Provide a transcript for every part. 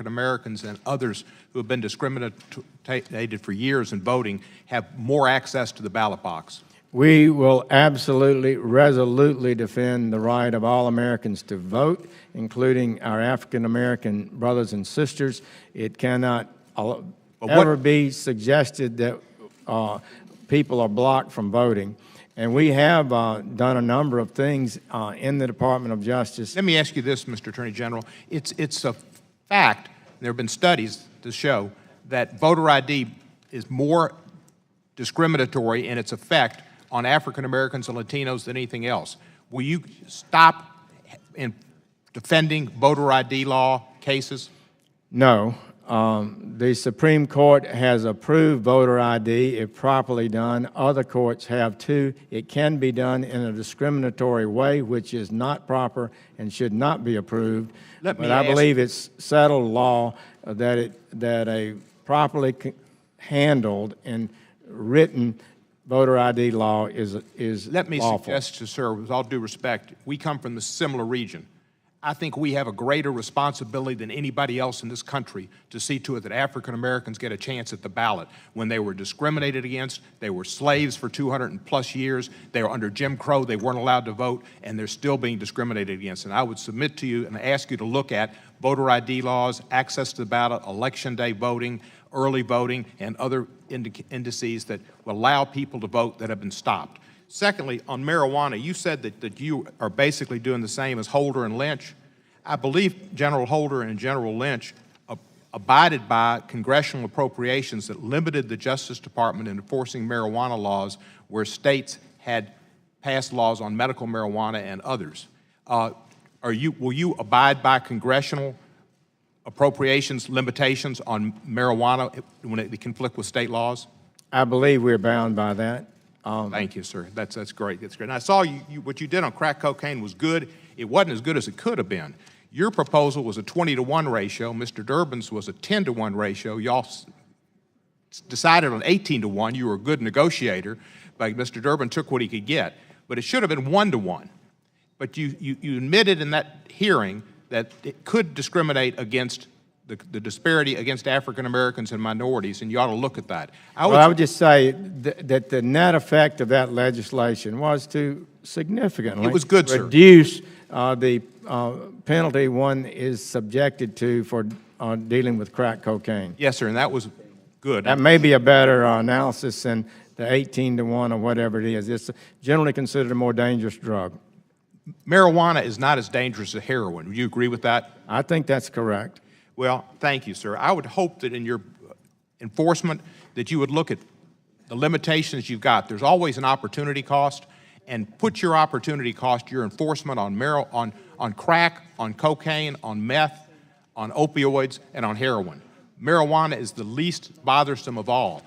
African Americans and others who have been discriminated for years in voting have more access to the ballot box? We will absolutely, resolutely defend the right of all Americans to vote, including our African American brothers and sisters. It cannot ever be suggested that people are blocked from voting. And we have done a number of things in the Department of Justice. Let me ask you this, Mr. Attorney General. It's a fact, there have been studies to show that voter ID is more discriminatory in its effect on African Americans and Latinos than anything else. Will you stop in defending voter ID law cases? No. The Supreme Court has approved voter ID if properly done. Other courts have too. It can be done in a discriminatory way, which is not proper and should not be approved. But I believe it's settled law that a properly handled and written voter ID law is Let me lawful. suggest to sir, with all due respect, we come from the similar region. I think we have a greater responsibility than anybody else in this country to see to it that African Americans get a chance at the ballot. When they were discriminated against, they were slaves for 200+ years, they were under Jim Crow, they weren't allowed to vote, and they're still being discriminated against. And I would submit to you and ask you to look at voter ID laws, access to the ballot, election day voting, early voting, and other indices that will allow people to vote that have been stopped. Secondly, on marijuana, you said that you are basically doing the same as Holder and Lynch. I believe General Holder and General Lynch abided by congressional appropriations that limited the Justice Department in enforcing marijuana laws where states had passed laws on medical marijuana and others. Will you abide by congressional appropriations limitations on marijuana when it conflict with state laws? I believe we're bound by that. Thank you, sir. That's great. That's great. And I saw what you did on crack cocaine was good. It wasn't as good as it could have been. Your proposal was a 20-to-1 ratio. Mr. Durbin's was a 10-to-1 ratio. Y'all decided on 18-to-1. You were a good negotiator, but Mr. Durbin took what he could get. But it should have been 1-to-1. But you admitted in that hearing that it could discriminate against the disparity against African Americans and minorities, and you ought to look at that. I would just say that the net effect of that legislation was to significantly reduce the penalty one is subjected to for dealing with crack cocaine. Yes, sir, and that was good. That may be a better analysis than the 18-to-1 or whatever it is. It's generally considered a more dangerous drug. Marijuana is not as dangerous as heroin. Would you agree with that? I think that's correct. Well, thank you, sir. I would hope that in your enforcement that you would look at the limitations you've got. There's always an opportunity cost, and put your opportunity cost, your enforcement on crack, on cocaine, on meth, on opioids, and on heroin. Marijuana is the least bothersome of all.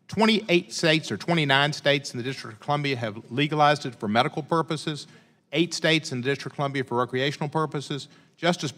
28 states or 29 states in the District of Columbia have legalized it for medical purposes, 8 states in the District of Columbia for recreational purposes. Justice